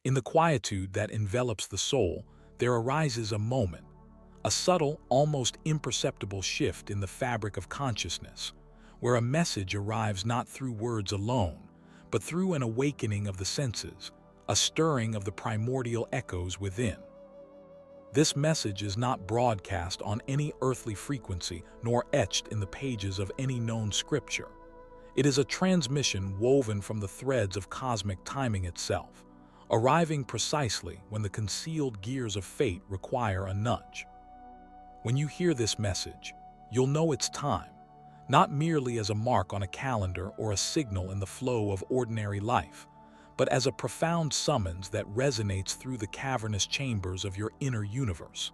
In the quietude that envelops the soul, there arises a moment, a subtle, almost imperceptible shift in the fabric of consciousness, where a message arrives not through words alone, but through an awakening of the senses, a stirring of the primordial echoes within. This message is not broadcast on any earthly frequency nor etched in the pages of any known scripture. It is a transmission woven from the threads of cosmic timing itself, arriving precisely when the concealed gears of fate require a nudge. When you hear this message, you'll know it's time, not merely as a mark on a calendar or a signal in the flow of ordinary life, but as a profound summons that resonates through the cavernous chambers of your inner universe.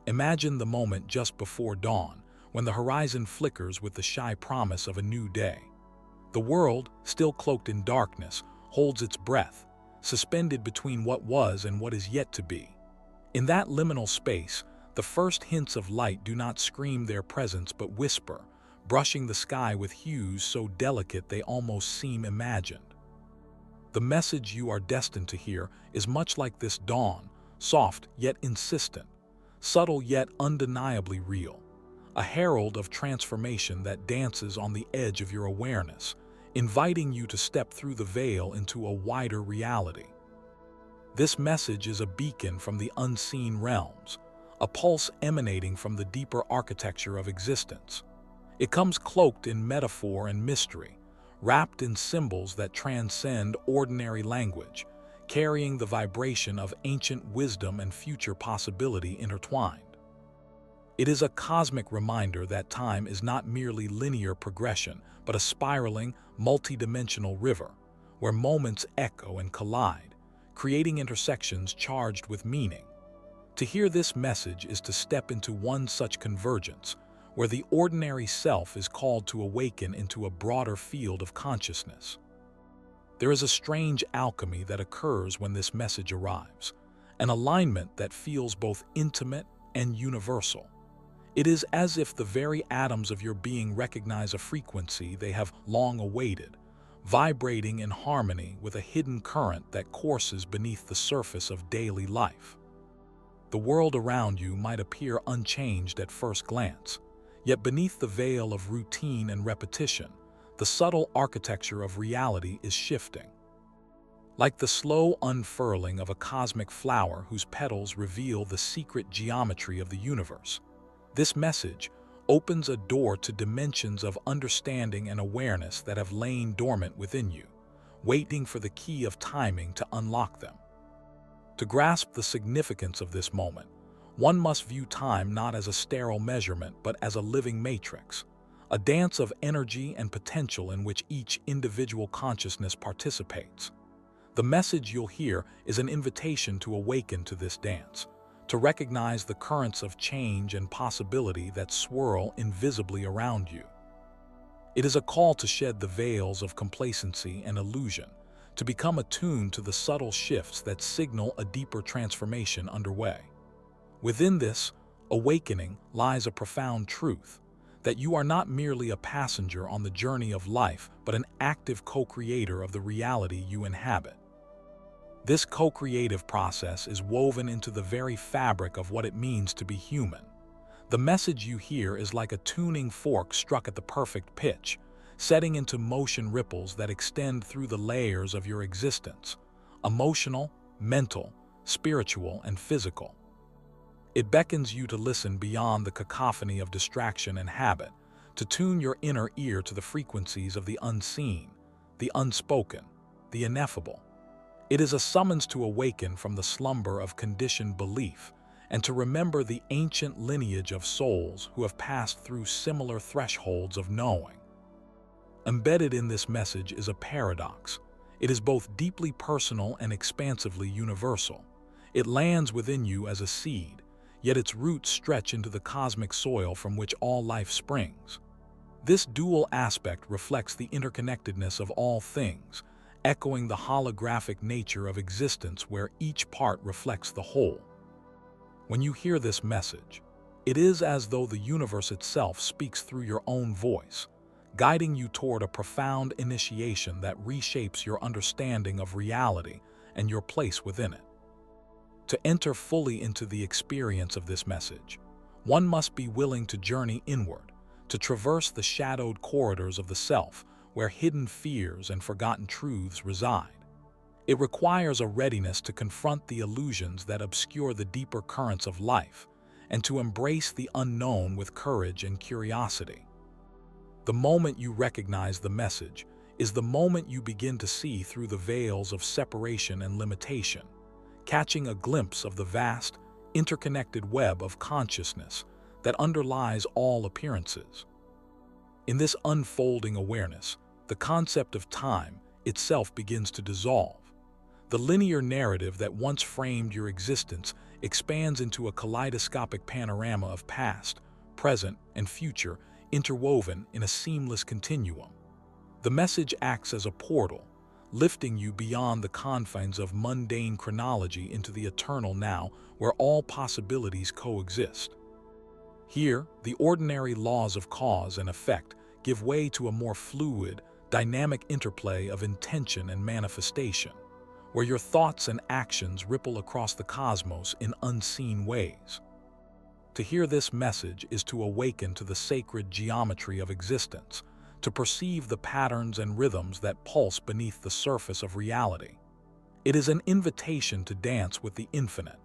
Imagine the moment just before dawn, when the horizon flickers with the shy promise of a new day. The world, still cloaked in darkness, holds its breath, suspended between what was and what is yet to be. In that liminal space, the first hints of light do not scream their presence but whisper, brushing the sky with hues so delicate they almost seem imagined. The message you are destined to hear is much like this dawn, soft yet insistent, subtle yet undeniably real, a herald of transformation that dances on the edge of your awareness, inviting you to step through the veil into a wider reality. This message is a beacon from the unseen realms, a pulse emanating from the deeper architecture of existence. It comes cloaked in metaphor and mystery, wrapped in symbols that transcend ordinary language, carrying the vibration of ancient wisdom and future possibility intertwined. It is a cosmic reminder that time is not merely linear progression, but a spiraling, multidimensional river, where moments echo and collide, creating intersections charged with meaning. To hear this message is to step into one such convergence, where the ordinary self is called to awaken into a broader field of consciousness. There is a strange alchemy that occurs when this message arrives, an alignment that feels both intimate and universal. It is as if the very atoms of your being recognize a frequency they have long awaited, vibrating in harmony with a hidden current that courses beneath the surface of daily life. The world around you might appear unchanged at first glance, yet beneath the veil of routine and repetition, the subtle architecture of reality is shifting. Like the slow unfurling of a cosmic flower whose petals reveal the secret geometry of the universe, this message opens a door to dimensions of understanding and awareness that have lain dormant within you, waiting for the key of timing to unlock them. To grasp the significance of this moment, one must view time not as a sterile measurement but as a living matrix, a dance of energy and potential in which each individual consciousness participates. The message you'll hear is an invitation to awaken to this dance, to recognize the currents of change and possibility that swirl invisibly around you. It is a call to shed the veils of complacency and illusion, to become attuned to the subtle shifts that signal a deeper transformation underway. Within this awakening lies a profound truth, that you are not merely a passenger on the journey of life, but an active co-creator of the reality you inhabit. This co-creative process is woven into the very fabric of what it means to be human. The message you hear is like a tuning fork struck at the perfect pitch, setting into motion ripples that extend through the layers of your existence, emotional, mental, spiritual, and physical. It beckons you to listen beyond the cacophony of distraction and habit, to tune your inner ear to the frequencies of the unseen, the unspoken, the ineffable. It is a summons to awaken from the slumber of conditioned belief and to remember the ancient lineage of souls who have passed through similar thresholds of knowing. Embedded in this message is a paradox. It is both deeply personal and expansively universal. It lands within you as a seed, yet its roots stretch into the cosmic soil from which all life springs. This dual aspect reflects the interconnectedness of all things, echoing the holographic nature of existence where each part reflects the whole. When you hear this message, it is as though the universe itself speaks through your own voice, guiding you toward a profound initiation that reshapes your understanding of reality and your place within it. To enter fully into the experience of this message, one must be willing to journey inward, to traverse the shadowed corridors of the self where hidden fears and forgotten truths reside. It requires a readiness to confront the illusions that obscure the deeper currents of life and to embrace the unknown with courage and curiosity. The moment you recognize the message is the moment you begin to see through the veils of separation and limitation, catching a glimpse of the vast, interconnected web of consciousness that underlies all appearances. In this unfolding awareness, the concept of time itself begins to dissolve. The linear narrative that once framed your existence expands into a kaleidoscopic panorama of past, present, and future interwoven in a seamless continuum. The message acts as a portal, lifting you beyond the confines of mundane chronology into the eternal now where all possibilities coexist. Here, the ordinary laws of cause and effect give way to a more fluid, dynamic interplay of intention and manifestation, where your thoughts and actions ripple across the cosmos in unseen ways. To hear this message is to awaken to the sacred geometry of existence, to perceive the patterns and rhythms that pulse beneath the surface of reality. It is an invitation to dance with the infinite,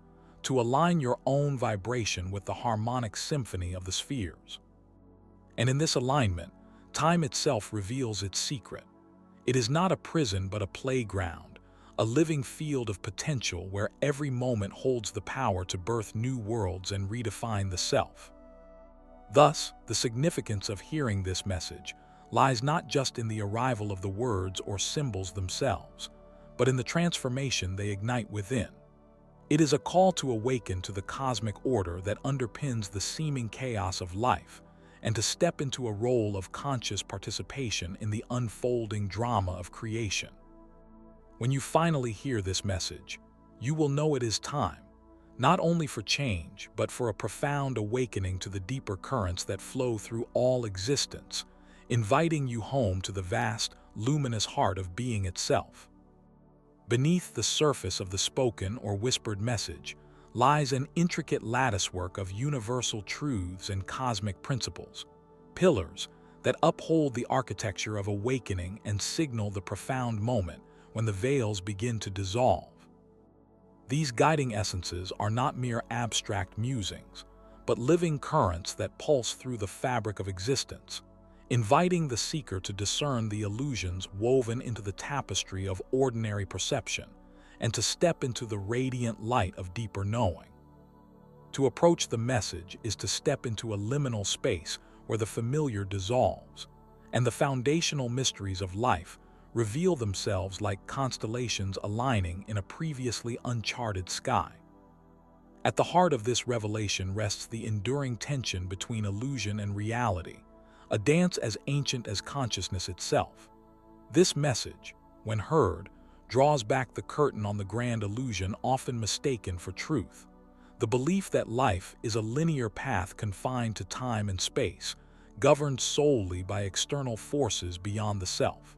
to align your own vibration with the harmonic symphony of the spheres. And in this alignment, time itself reveals its secret. It is not a prison but a playground, a living field of potential where every moment holds the power to birth new worlds and redefine the self. Thus, the significance of hearing this message lies not just in the arrival of the words or symbols themselves, but in the transformation they ignite within. It is a call to awaken to the cosmic order that underpins the seeming chaos of life, and to step into a role of conscious participation in the unfolding drama of creation. When you finally hear this message, you will know it is time, not only for change, but for a profound awakening to the deeper currents that flow through all existence, inviting you home to the vast, luminous heart of being itself. Beneath the surface of the spoken or whispered message lies an intricate latticework of universal truths and cosmic principles, pillars that uphold the architecture of awakening and signal the profound moment when the veils begin to dissolve. These guiding essences are not mere abstract musings, but living currents that pulse through the fabric of existence, inviting the seeker to discern the illusions woven into the tapestry of ordinary perception and to step into the radiant light of deeper knowing. To approach the message is to step into a liminal space where the familiar dissolves, and the foundational mysteries of life reveal themselves like constellations aligning in a previously uncharted sky. At the heart of this revelation rests the enduring tension between illusion and reality, a dance as ancient as consciousness itself. This message, when heard, draws back the curtain on the grand illusion often mistaken for truth, the belief that life is a linear path confined to time and space, governed solely by external forces beyond the self.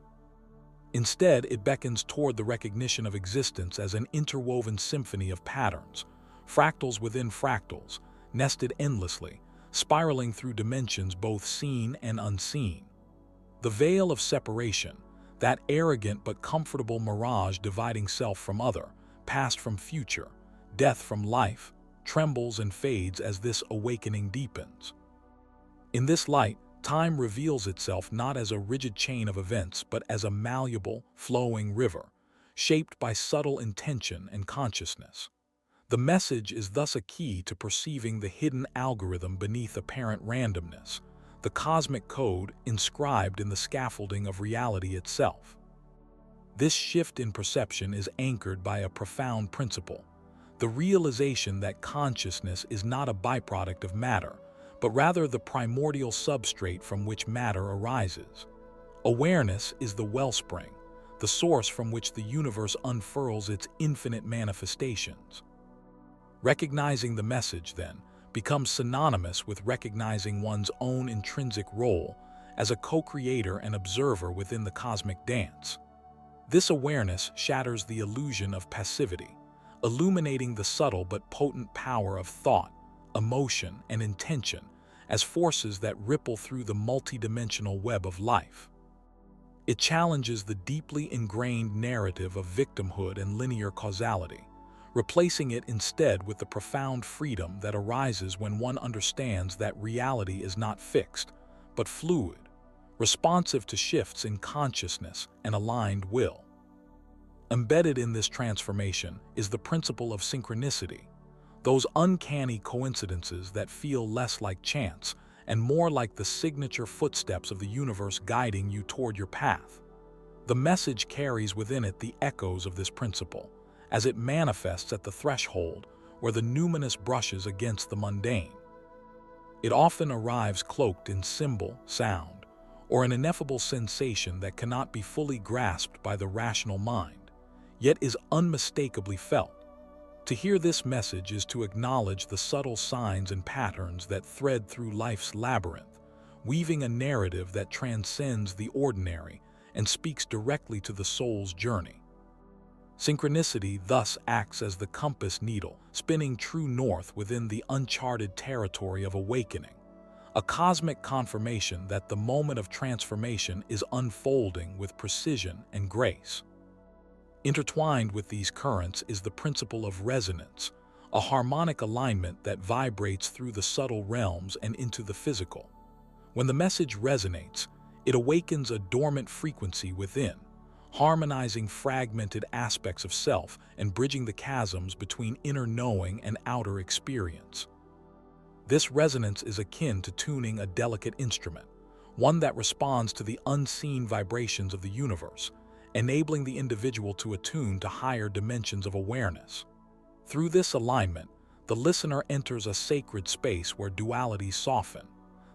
Instead, it beckons toward the recognition of existence as an interwoven symphony of patterns, fractals within fractals, nested endlessly, spiraling through dimensions both seen and unseen. The veil of separation, that arrogant but comfortable mirage dividing self from other, past from future, death from life, trembles and fades as this awakening deepens. In this light, time reveals itself not as a rigid chain of events, but as a malleable, flowing river, shaped by subtle intention and consciousness. The message is thus a key to perceiving the hidden algorithm beneath apparent randomness, the cosmic code inscribed in the scaffolding of reality itself. This shift in perception is anchored by a profound principle, the realization that consciousness is not a byproduct of matter, but rather the primordial substrate from which matter arises. Awareness is the wellspring, the source from which the universe unfurls its infinite manifestations. Recognizing the message, then, becomes synonymous with recognizing one's own intrinsic role as a co-creator and observer within the cosmic dance. This awareness shatters the illusion of passivity, illuminating the subtle but potent power of thought, emotion, and intention as forces that ripple through the multidimensional web of life. It challenges the deeply ingrained narrative of victimhood and linear causality, replacing it instead with the profound freedom that arises when one understands that reality is not fixed, but fluid, responsive to shifts in consciousness and aligned will. Embedded in this transformation is the principle of synchronicity, those uncanny coincidences that feel less like chance and more like the signature footsteps of the universe guiding you toward your path. The message carries within it the echoes of this principle, as it manifests at the threshold where the numinous brushes against the mundane. It often arrives cloaked in symbol, sound, or an ineffable sensation that cannot be fully grasped by the rational mind, yet is unmistakably felt. To hear this message is to acknowledge the subtle signs and patterns that thread through life's labyrinth, weaving a narrative that transcends the ordinary and speaks directly to the soul's journey. Synchronicity thus acts as the compass needle, spinning true north within the uncharted territory of awakening, a cosmic confirmation that the moment of transformation is unfolding with precision and grace. Intertwined with these currents is the principle of resonance, a harmonic alignment that vibrates through the subtle realms and into the physical. When the message resonates, it awakens a dormant frequency within, harmonizing fragmented aspects of self and bridging the chasms between inner knowing and outer experience. This resonance is akin to tuning a delicate instrument, one that responds to the unseen vibrations of the universe, enabling the individual to attune to higher dimensions of awareness. Through this alignment, the listener enters a sacred space where dualities soften,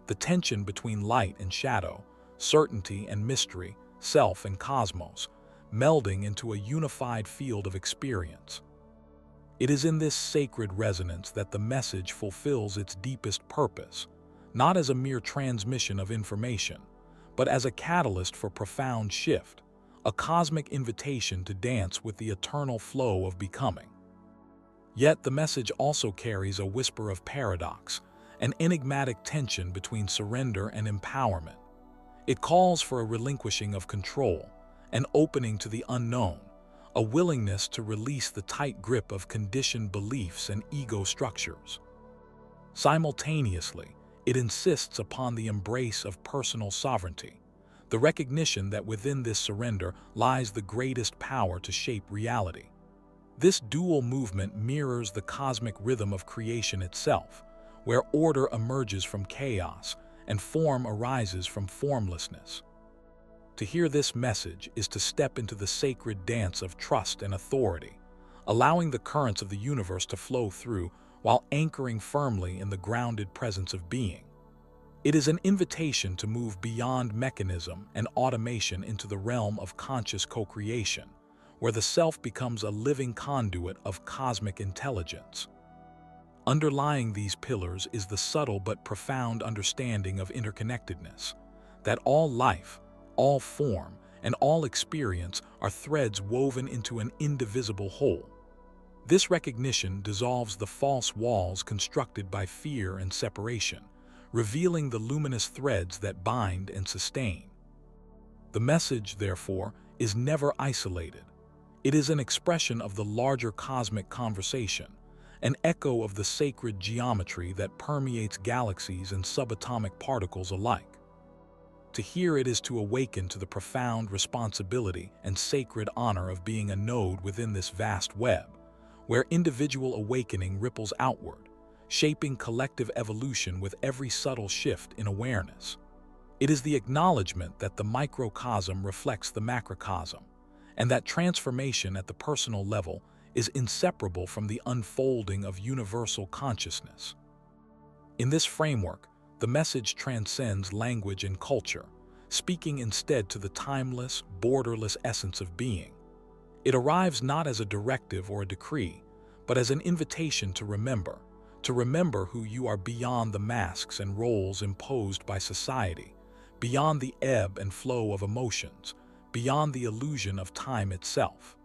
the tension between light and shadow, certainty and mystery, self and cosmos, melding into a unified field of experience. It is in this sacred resonance that the message fulfills its deepest purpose, not as a mere transmission of information, but as a catalyst for profound shift, a cosmic invitation to dance with the eternal flow of becoming. Yet the message also carries a whisper of paradox, an enigmatic tension between surrender and empowerment. It calls for a relinquishing of control, an opening to the unknown, a willingness to release the tight grip of conditioned beliefs and ego structures. Simultaneously, it insists upon the embrace of personal sovereignty, the recognition that within this surrender lies the greatest power to shape reality. This dual movement mirrors the cosmic rhythm of creation itself, where order emerges from chaos and form arises from formlessness. To hear this message is to step into the sacred dance of trust and authority, allowing the currents of the universe to flow through while anchoring firmly in the grounded presence of being. It is an invitation to move beyond mechanism and automation into the realm of conscious co-creation, where the self becomes a living conduit of cosmic intelligence. Underlying these pillars is the subtle but profound understanding of interconnectedness, that all life, all form, and all experience are threads woven into an indivisible whole. This recognition dissolves the false walls constructed by fear and separation, revealing the luminous threads that bind and sustain. The message, therefore, is never isolated. It is an expression of the larger cosmic conversation, an echo of the sacred geometry that permeates galaxies and subatomic particles alike. To hear it is to awaken to the profound responsibility and sacred honor of being a node within this vast web, where individual awakening ripples outward, shaping collective evolution with every subtle shift in awareness. It is the acknowledgement that the microcosm reflects the macrocosm, and that transformation at the personal level is inseparable from the unfolding of universal consciousness. In this framework, the message transcends language and culture, speaking instead to the timeless, borderless essence of being. It arrives not as a directive or a decree, but as an invitation to remember who you are beyond the masks and roles imposed by society, beyond the ebb and flow of emotions, beyond the illusion of time itself.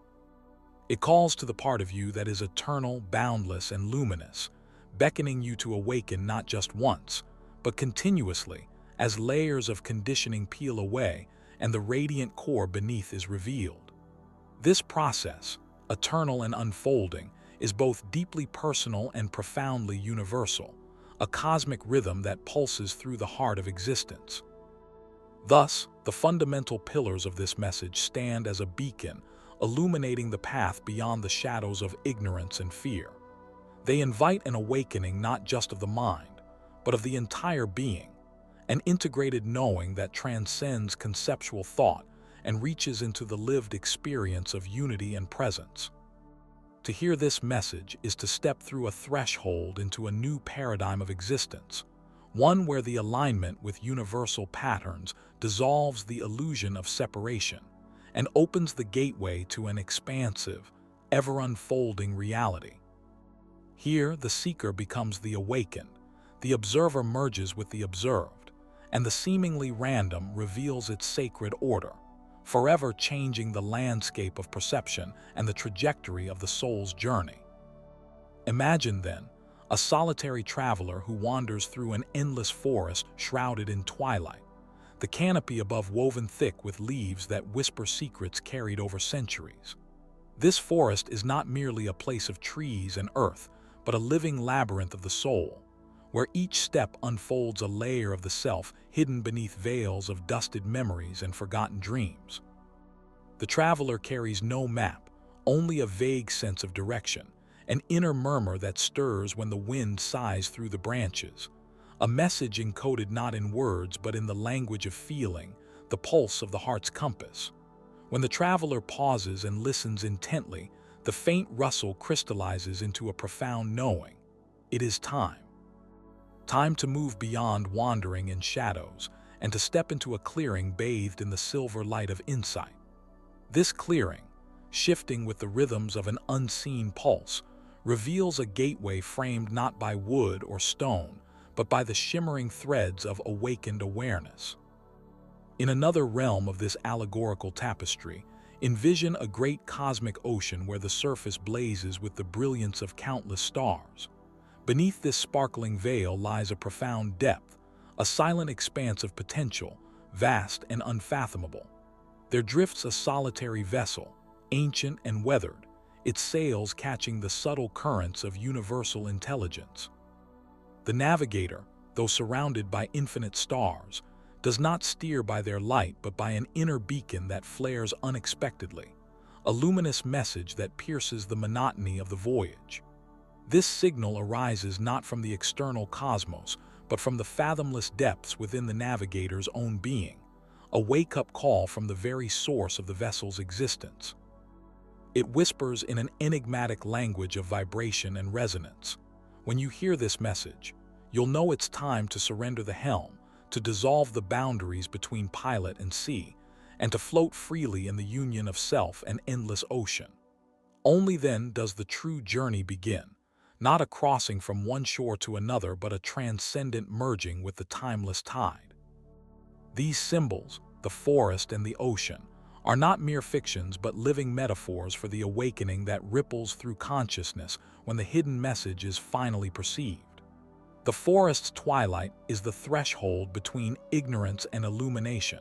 It calls to the part of you that is eternal, boundless, and luminous, beckoning you to awaken not just once, but continuously, as layers of conditioning peel away and the radiant core beneath is revealed. This process, eternal and unfolding, is both deeply personal and profoundly universal, a cosmic rhythm that pulses through the heart of existence. Thus, the fundamental pillars of this message stand as a beacon, illuminating the path beyond the shadows of ignorance and fear. They invite an awakening not just of the mind, but of the entire being, an integrated knowing that transcends conceptual thought and reaches into the lived experience of unity and presence. To hear this message is to step through a threshold into a new paradigm of existence, one where the alignment with universal patterns dissolves the illusion of separation and opens the gateway to an expansive, ever-unfolding reality. Here, the seeker becomes the awakened, the observer merges with the observed, and the seemingly random reveals its sacred order, forever changing the landscape of perception and the trajectory of the soul's journey. Imagine, then, a solitary traveler who wanders through an endless forest shrouded in twilight, the canopy above woven thick with leaves that whisper secrets carried over centuries. This forest is not merely a place of trees and earth, but a living labyrinth of the soul, where each step unfolds a layer of the self hidden beneath veils of dusted memories and forgotten dreams. The traveler carries no map, only a vague sense of direction, an inner murmur that stirs when the wind sighs through the branches, a message encoded not in words but in the language of feeling, the pulse of the heart's compass. When the traveler pauses and listens intently, the faint rustle crystallizes into a profound knowing. It is time. Time to move beyond wandering in shadows and to step into a clearing bathed in the silver light of insight. This clearing, shifting with the rhythms of an unseen pulse, reveals a gateway framed not by wood or stone, but by the shimmering threads of awakened awareness. In another realm of this allegorical tapestry, envision a great cosmic ocean where the surface blazes with the brilliance of countless stars. Beneath this sparkling veil lies a profound depth, a silent expanse of potential, vast and unfathomable. There drifts a solitary vessel, ancient and weathered, its sails catching the subtle currents of universal intelligence. The navigator, though surrounded by infinite stars, does not steer by their light but by an inner beacon that flares unexpectedly, a luminous message that pierces the monotony of the voyage. This signal arises not from the external cosmos, but from the fathomless depths within the navigator's own being, a wake-up call from the very source of the vessel's existence. It whispers in an enigmatic language of vibration and resonance. When you hear this message, you'll know it's time to surrender the helm, to dissolve the boundaries between pilot and sea, and to float freely in the union of self and endless ocean. Only then does the true journey begin, not a crossing from one shore to another, but a transcendent merging with the timeless tide. These symbols, the forest and the ocean, are not mere fictions but living metaphors for the awakening that ripples through consciousness when the hidden message is finally perceived. The forest's twilight is the threshold between ignorance and illumination,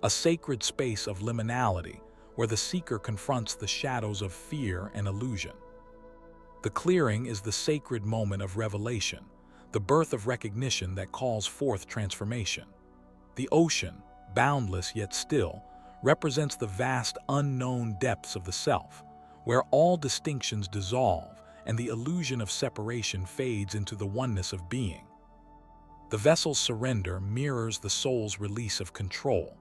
a sacred space of liminality where the seeker confronts the shadows of fear and illusion. The clearing is the sacred moment of revelation, the birth of recognition that calls forth transformation. The ocean, boundless yet still, represents the vast unknown depths of the self, where all distinctions dissolve and the illusion of separation fades into the oneness of being. The vessel's surrender mirrors the soul's release of control,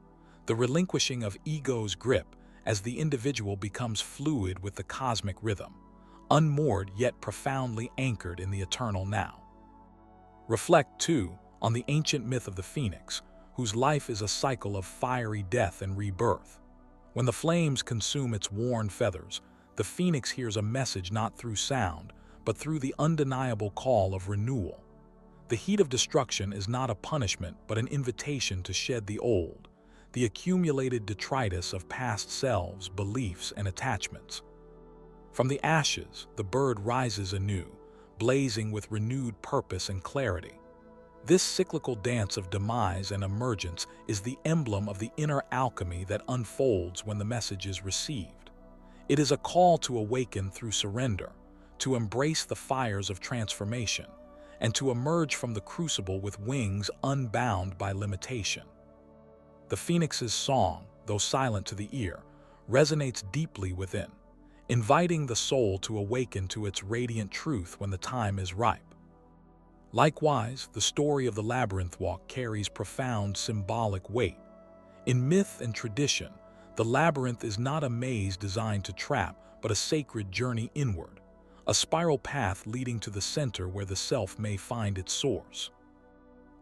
the relinquishing of ego's grip as the individual becomes fluid with the cosmic rhythm, unmoored yet profoundly anchored in the eternal now. Reflect, too, on the ancient myth of the phoenix, whose life is a cycle of fiery death and rebirth. When the flames consume its worn feathers, the phoenix hears a message not through sound, but through the undeniable call of renewal. The heat of destruction is not a punishment, but an invitation to shed the old, the accumulated detritus of past selves, beliefs, and attachments. From the ashes, the bird rises anew, blazing with renewed purpose and clarity. This cyclical dance of demise and emergence is the emblem of the inner alchemy that unfolds when the message is received. It is a call to awaken through surrender, to embrace the fires of transformation, and to emerge from the crucible with wings unbound by limitation. The phoenix's song, though silent to the ear, resonates deeply within, inviting the soul to awaken to its radiant truth when the time is ripe. Likewise, the story of the labyrinth walk carries profound symbolic weight. In myth and tradition, the labyrinth is not a maze designed to trap, but a sacred journey inward, a spiral path leading to the center where the self may find its source.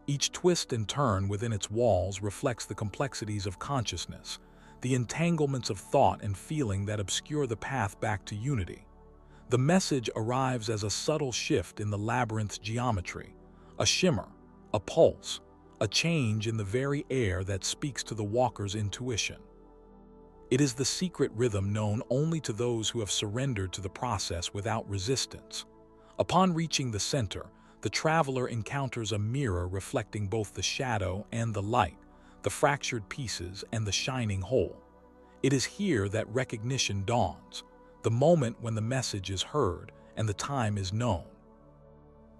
Each twist and turn within its walls reflects the complexities of consciousness, the entanglements of thought and feeling that obscure the path back to unity. The message arrives as a subtle shift in the labyrinth's geometry, a shimmer, a pulse, a change in the very air that speaks to the walker's intuition. It is the secret rhythm known only to those who have surrendered to the process without resistance. Upon reaching the center, the traveler encounters a mirror reflecting both the shadow and the light, the fractured pieces and the shining whole. It is here that recognition dawns, the moment when the message is heard and the time is known.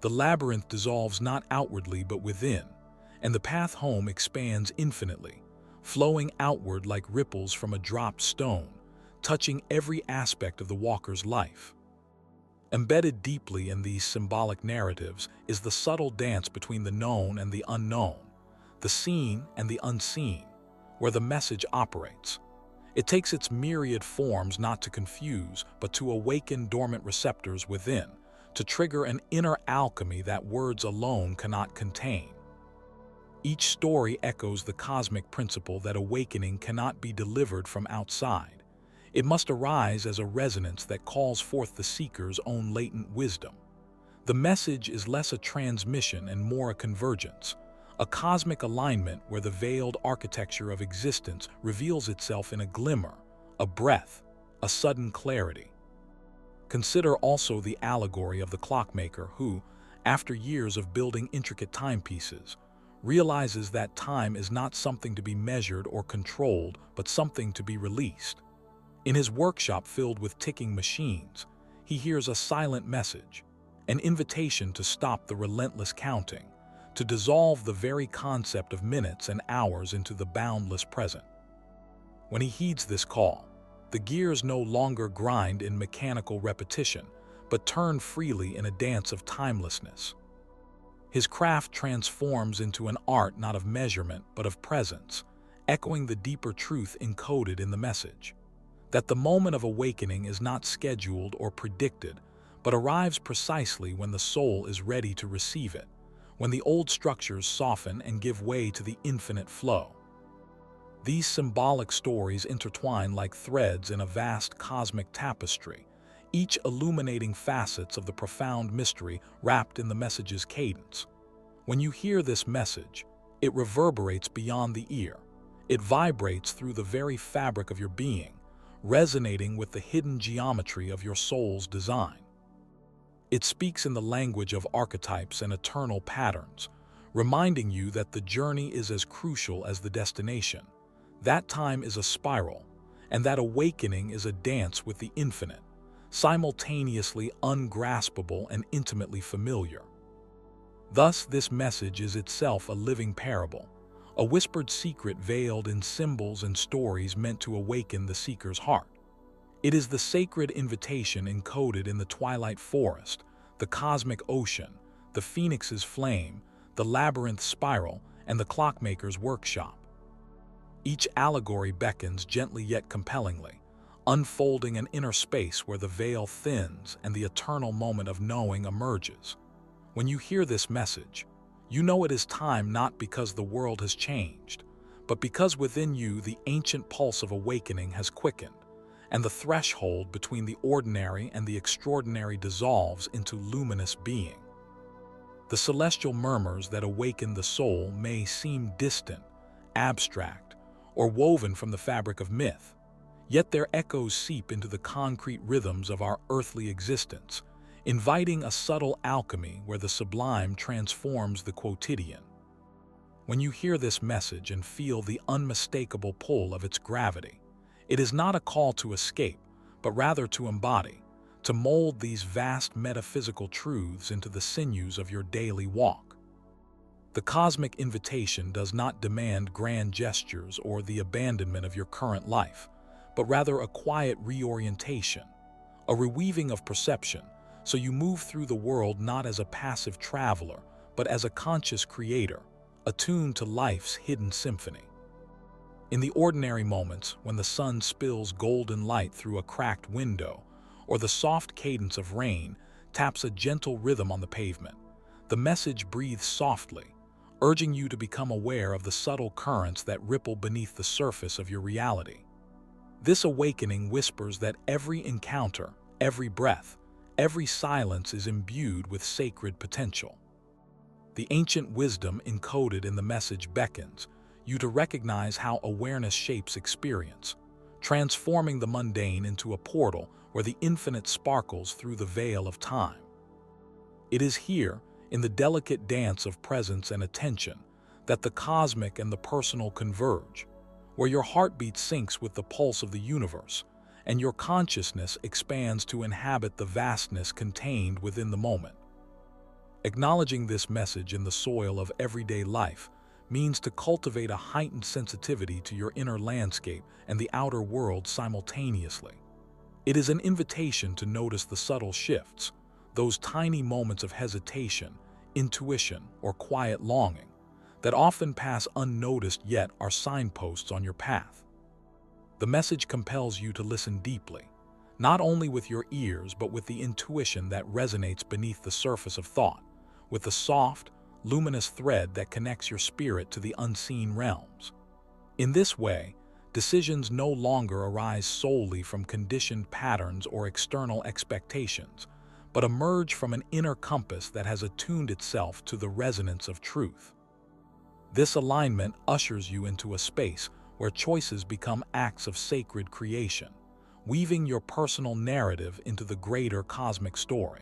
The labyrinth dissolves not outwardly but within, and the path home expands infinitely, flowing outward like ripples from a dropped stone, touching every aspect of the walker's life. Embedded deeply in these symbolic narratives is the subtle dance between the known and the unknown, the seen and the unseen, where the message operates. It takes its myriad forms not to confuse, but to awaken dormant receptors within, to trigger an inner alchemy that words alone cannot contain. Each story echoes the cosmic principle that awakening cannot be delivered from outside. It must arise as a resonance that calls forth the seeker's own latent wisdom. The message is less a transmission and more a convergence, a cosmic alignment where the veiled architecture of existence reveals itself in a glimmer, a breath, a sudden clarity. Consider also the allegory of the clockmaker who, after years of building intricate timepieces, realizes that time is not something to be measured or controlled, but something to be released. In his workshop filled with ticking machines, he hears a silent message, an invitation to stop the relentless counting, to dissolve the very concept of minutes and hours into the boundless present. When he heeds this call, the gears no longer grind in mechanical repetition, but turn freely in a dance of timelessness. His craft transforms into an art not of measurement but of presence, echoing the deeper truth encoded in the message, that the moment of awakening is not scheduled or predicted, but arrives precisely when the soul is ready to receive it, when the old structures soften and give way to the infinite flow. These symbolic stories intertwine like threads in a vast cosmic tapestry, each illuminating facets of the profound mystery wrapped in the message's cadence. When you hear this message, it reverberates beyond the ear. It vibrates through the very fabric of your being, resonating with the hidden geometry of your soul's design. It speaks in the language of archetypes and eternal patterns, reminding you that the journey is as crucial as the destination. That time is a spiral, and that awakening is a dance with the infinite, simultaneously ungraspable and intimately familiar. Thus, this message is itself a living parable, a whispered secret veiled in symbols and stories meant to awaken the seeker's heart. It is the sacred invitation encoded in the twilight forest, the cosmic ocean, the phoenix's flame, the labyrinth spiral, and the clockmaker's workshop. Each allegory beckons gently yet compellingly, unfolding an inner space where the veil thins and the eternal moment of knowing emerges. When you hear this message, you know it is time not because the world has changed, but because within you the ancient pulse of awakening has quickened, and the threshold between the ordinary and the extraordinary dissolves into luminous being. The celestial murmurs that awaken the soul may seem distant, abstract, or woven from the fabric of myth. Yet their echoes seep into the concrete rhythms of our earthly existence, inviting a subtle alchemy where the sublime transforms the quotidian. When you hear this message and feel the unmistakable pull of its gravity, it is not a call to escape, but rather to embody, to mold these vast metaphysical truths into the sinews of your daily walk. The cosmic invitation does not demand grand gestures or the abandonment of your current life, but rather a quiet reorientation, a reweaving of perception, so you move through the world not as a passive traveler, but as a conscious creator, attuned to life's hidden symphony. In the ordinary moments, when the sun spills golden light through a cracked window, or the soft cadence of rain taps a gentle rhythm on the pavement, the message breathes softly, urging you to become aware of the subtle currents that ripple beneath the surface of your reality. This awakening whispers that every encounter, every breath, every silence is imbued with sacred potential. The ancient wisdom encoded in the message beckons you to recognize how awareness shapes experience, transforming the mundane into a portal where the infinite sparkles through the veil of time. It is here, in the delicate dance of presence and attention, that the cosmic and the personal converge, where your heartbeat syncs with the pulse of the universe, and your consciousness expands to inhabit the vastness contained within the moment. Acknowledging this message in the soil of everyday life means to cultivate a heightened sensitivity to your inner landscape and the outer world simultaneously. It is an invitation to notice the subtle shifts, those tiny moments of hesitation, intuition, or quiet longing that often pass unnoticed yet are signposts on your path. The message compels you to listen deeply, not only with your ears but with the intuition that resonates beneath the surface of thought, with the soft, luminous thread that connects your spirit to the unseen realms. In this way, decisions no longer arise solely from conditioned patterns or external expectations, but emerge from an inner compass that has attuned itself to the resonance of truth. This alignment ushers you into a space where choices become acts of sacred creation, weaving your personal narrative into the greater cosmic story.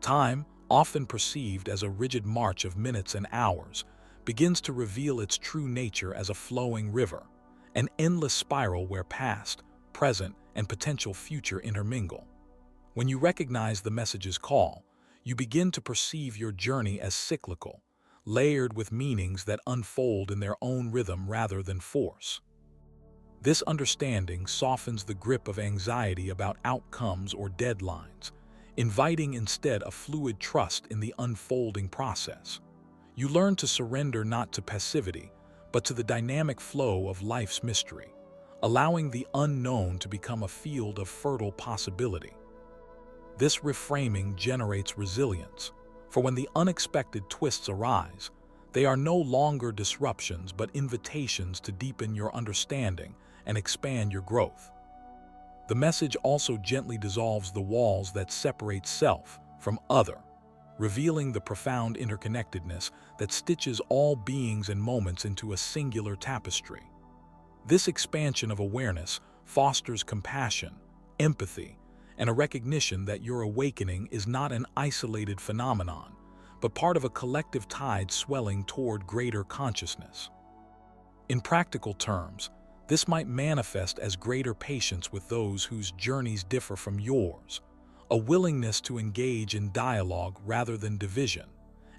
Time, often perceived as a rigid march of minutes and hours, begins to reveal its true nature as a flowing river, an endless spiral where past, present, and potential future intermingle. When you recognize the message's call, you begin to perceive your journey as cyclical, layered with meanings that unfold in their own rhythm rather than force. This understanding softens the grip of anxiety about outcomes or deadlines, inviting instead a fluid trust in the unfolding process. You learn to surrender not to passivity, but to the dynamic flow of life's mystery, allowing the unknown to become a field of fertile possibility. This reframing generates resilience, for when the unexpected twists arise, they are no longer disruptions but invitations to deepen your understanding and expand your growth. The message also gently dissolves the walls that separate self from other, revealing the profound interconnectedness that stitches all beings and moments into a singular tapestry. This expansion of awareness fosters compassion, empathy, and a recognition that your awakening is not an isolated phenomenon, but part of a collective tide swelling toward greater consciousness. In practical terms, this might manifest as greater patience with those whose journeys differ from yours, a willingness to engage in dialogue rather than division,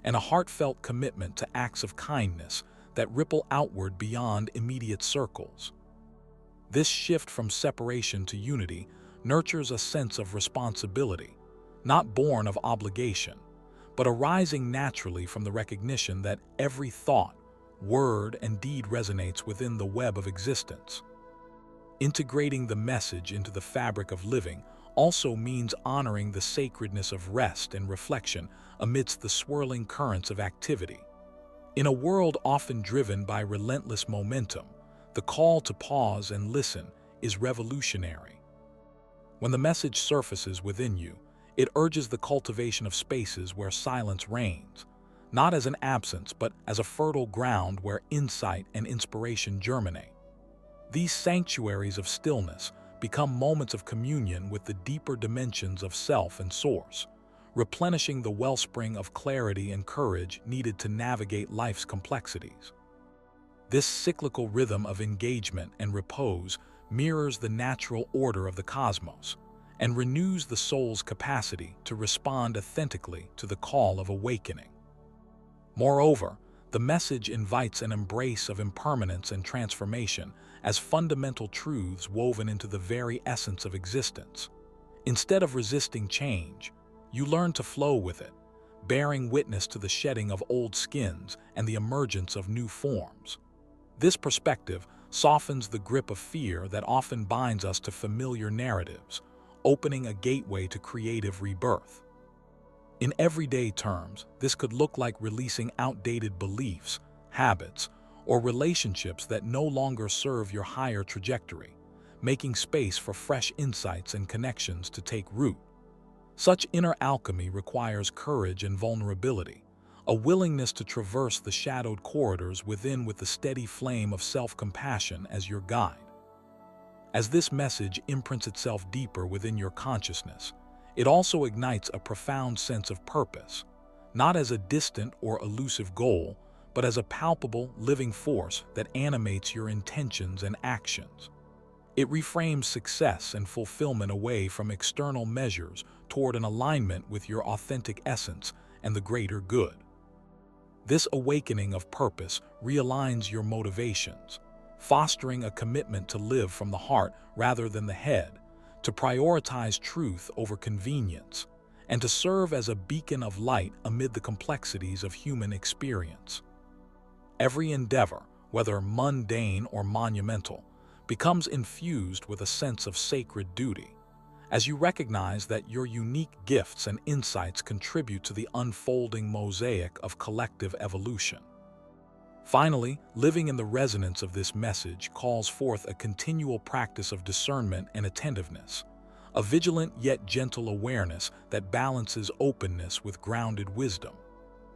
and a heartfelt commitment to acts of kindness that ripple outward beyond immediate circles. This shift from separation to unity nurtures a sense of responsibility, not born of obligation, but arising naturally from the recognition that every thought, word, and deed resonates within the web of existence. Integrating the message into the fabric of living also means honoring the sacredness of rest and reflection amidst the swirling currents of activity. In a world often driven by relentless momentum, the call to pause and listen is revolutionary. When the message surfaces within you, it urges the cultivation of spaces where silence reigns, not as an absence but as a fertile ground where insight and inspiration germinate. These sanctuaries of stillness become moments of communion with the deeper dimensions of self and source, replenishing the wellspring of clarity and courage needed to navigate life's complexities. This cyclical rhythm of engagement and repose mirrors the natural order of the cosmos and renews the soul's capacity to respond authentically to the call of awakening. Moreover, the message invites an embrace of impermanence and transformation as fundamental truths woven into the very essence of existence. Instead of resisting change, you learn to flow with it, bearing witness to the shedding of old skins and the emergence of new forms. This perspective softens the grip of fear that often binds us to familiar narratives, opening a gateway to creative rebirth. In everyday terms, this could look like releasing outdated beliefs, habits, or relationships that no longer serve your higher trajectory, making space for fresh insights and connections to take root. Such inner alchemy requires courage and vulnerability, a willingness to traverse the shadowed corridors within with the steady flame of self-compassion as your guide. As this message imprints itself deeper within your consciousness, it also ignites a profound sense of purpose, not as a distant or elusive goal, but as a palpable, living force that animates your intentions and actions. It reframes success and fulfillment away from external measures toward an alignment with your authentic essence and the greater good. This awakening of purpose realigns your motivations, fostering a commitment to live from the heart rather than the head, to prioritize truth over convenience, and to serve as a beacon of light amid the complexities of human experience. Every endeavor, whether mundane or monumental, becomes infused with a sense of sacred duty, as you recognize that your unique gifts and insights contribute to the unfolding mosaic of collective evolution. Finally, living in the resonance of this message calls forth a continual practice of discernment and attentiveness, a vigilant yet gentle awareness that balances openness with grounded wisdom.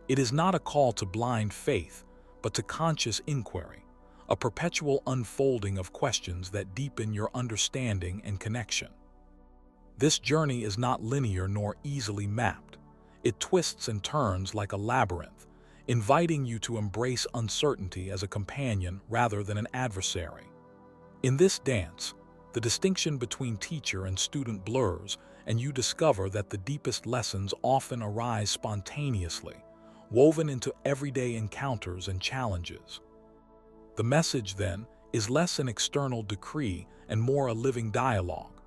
It is not a call to blind faith, but to conscious inquiry, a perpetual unfolding of questions that deepen your understanding and connection. This journey is not linear nor easily mapped. It twists and turns like a labyrinth, inviting you to embrace uncertainty as a companion rather than an adversary. In this dance, the distinction between teacher and student blurs, and you discover that the deepest lessons often arise spontaneously, woven into everyday encounters and challenges. The message, then, is less an external decree and more a living dialogue,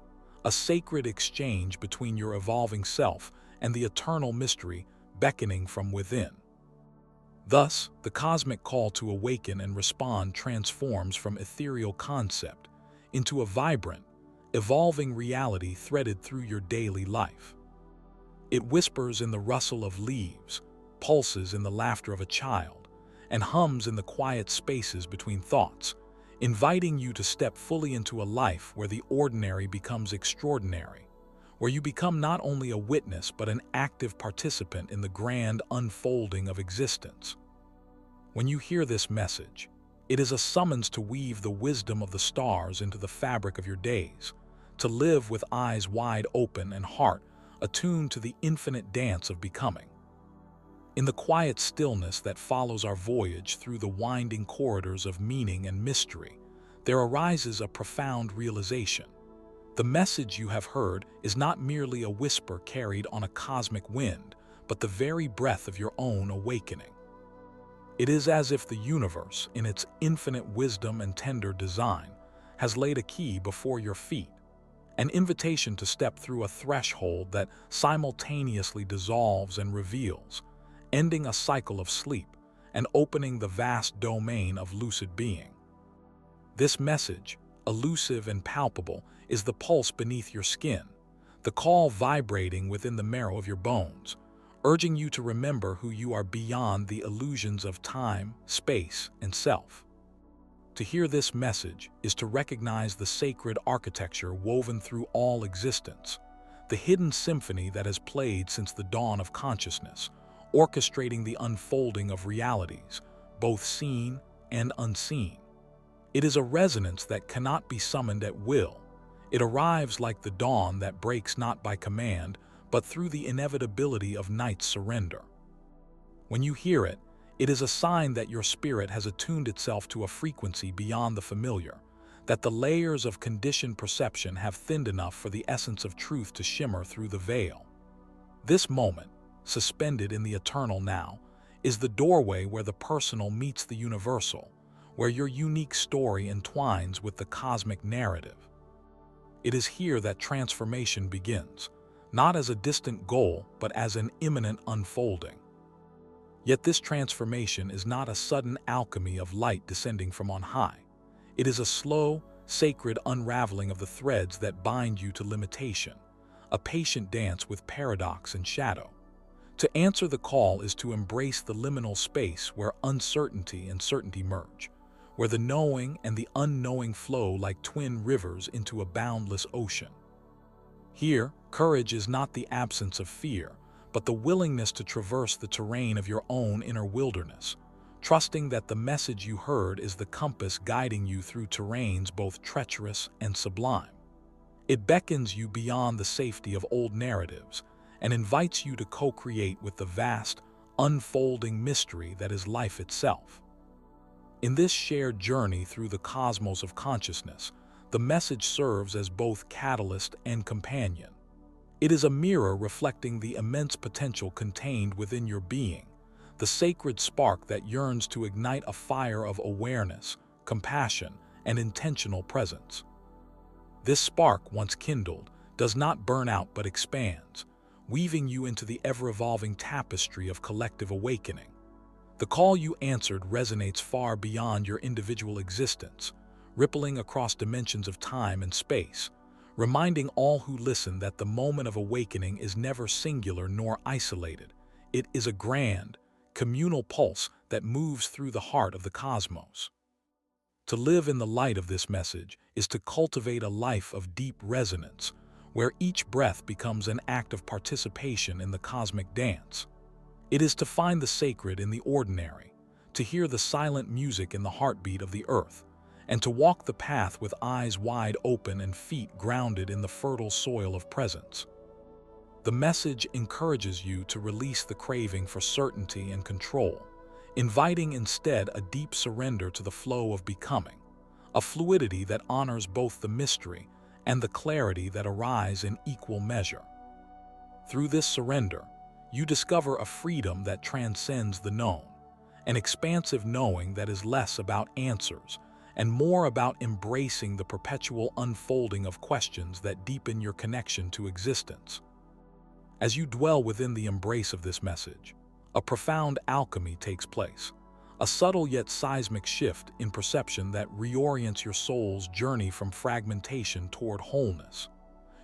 a sacred exchange between your evolving self and the eternal mystery beckoning from within. Thus, the cosmic call to awaken and respond transforms from ethereal concept into a vibrant, evolving reality threaded through your daily life. It whispers in the rustle of leaves, pulses in the laughter of a child, and hums in the quiet spaces between thoughts, inviting you to step fully into a life where the ordinary becomes extraordinary, where you become not only a witness but an active participant in the grand unfolding of existence. When you hear this message, it is a summons to weave the wisdom of the stars into the fabric of your days, to live with eyes wide open and heart attuned to the infinite dance of becoming. In the quiet stillness that follows our voyage through the winding corridors of meaning and mystery, there arises a profound realization. The message you have heard is not merely a whisper carried on a cosmic wind, but the very breath of your own awakening. It is as if the universe, in its infinite wisdom and tender design, has laid a key before your feet, an invitation to step through a threshold that simultaneously dissolves and reveals, ending a cycle of sleep and opening the vast domain of lucid being. This message, elusive and palpable, is the pulse beneath your skin, the call vibrating within the marrow of your bones, urging you to remember who you are beyond the illusions of time, space, and self. To hear this message is to recognize the sacred architecture woven through all existence, the hidden symphony that has played since the dawn of consciousness, orchestrating the unfolding of realities, both seen and unseen. It is a resonance that cannot be summoned at will. It arrives like the dawn that breaks not by command, but through the inevitability of night's surrender. When you hear it, it is a sign that your spirit has attuned itself to a frequency beyond the familiar, that the layers of conditioned perception have thinned enough for the essence of truth to shimmer through the veil. This moment, suspended in the eternal now, is the doorway where the personal meets the universal, where your unique story entwines with the cosmic narrative. It is here that transformation begins, not as a distant goal, but as an imminent unfolding. Yet this transformation is not a sudden alchemy of light descending from on high. It is a slow, sacred unraveling of the threads that bind you to limitation, a patient dance with paradox and shadow. To answer the call is to embrace the liminal space where uncertainty and certainty merge, where the knowing and the unknowing flow like twin rivers into a boundless ocean. Here, courage is not the absence of fear, but the willingness to traverse the terrain of your own inner wilderness, trusting that the message you heard is the compass guiding you through terrains both treacherous and sublime. It beckons you beyond the safety of old narratives and invites you to co-create with the vast, unfolding mystery that is life itself. In this shared journey through the cosmos of consciousness, the message serves as both catalyst and companion. It is a mirror reflecting the immense potential contained within your being, the sacred spark that yearns to ignite a fire of awareness, compassion, and intentional presence. This spark, once kindled, does not burn out but expands, weaving you into the ever-evolving tapestry of collective awakening. The call you answered resonates far beyond your individual existence, rippling across dimensions of time and space, reminding all who listen that the moment of awakening is never singular nor isolated. It is a grand, communal pulse that moves through the heart of the cosmos. To live in the light of this message is to cultivate a life of deep resonance, where each breath becomes an act of participation in the cosmic dance. It is to find the sacred in the ordinary, to hear the silent music in the heartbeat of the earth, and to walk the path with eyes wide open and feet grounded in the fertile soil of presence. The message encourages you to release the craving for certainty and control, inviting instead a deep surrender to the flow of becoming, a fluidity that honors both the mystery and the clarity that arise in equal measure. Through this surrender, you discover a freedom that transcends the known, an expansive knowing that is less about answers and more about embracing the perpetual unfolding of questions that deepen your connection to existence. As you dwell within the embrace of this message, a profound alchemy takes place, a subtle yet seismic shift in perception that reorients your soul's journey from fragmentation toward wholeness.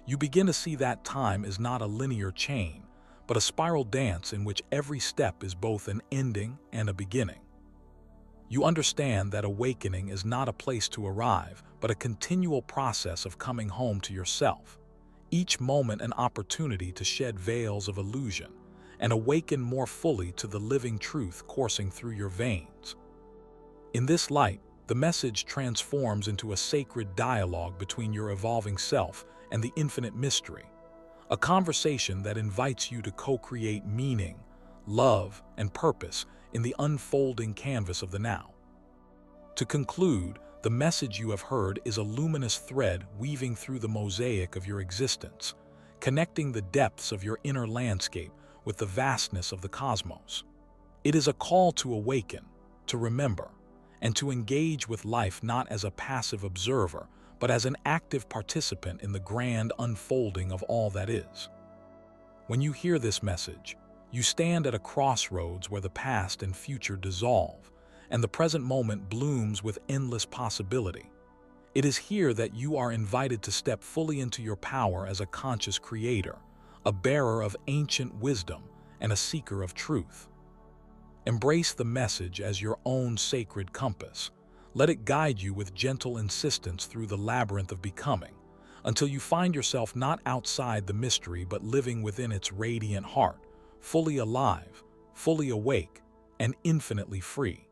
You begin to see that time is not a linear chain, but a spiral dance in which every step is both an ending and a beginning. You understand that awakening is not a place to arrive, but a continual process of coming home to yourself. Each moment an opportunity to shed veils of illusion and awaken more fully to the living truth coursing through your veins. In this light, the message transforms into a sacred dialogue between your evolving self and the infinite mystery, a conversation that invites you to co-create meaning, love, and purpose in the unfolding canvas of the now. To conclude, the message you have heard is a luminous thread weaving through the mosaic of your existence, connecting the depths of your inner landscape with the vastness of the cosmos. It is a call to awaken, to remember, and to engage with life not as a passive observer, but as an active participant in the grand unfolding of all that is. When you hear this message, you stand at a crossroads where the past and future dissolve, and the present moment blooms with endless possibility. It is here that you are invited to step fully into your power as a conscious creator, a bearer of ancient wisdom and a seeker of truth. Embrace the message as your own sacred compass. Let it guide you with gentle insistence through the labyrinth of becoming, until you find yourself not outside the mystery but living within its radiant heart, fully alive, fully awake, and infinitely free.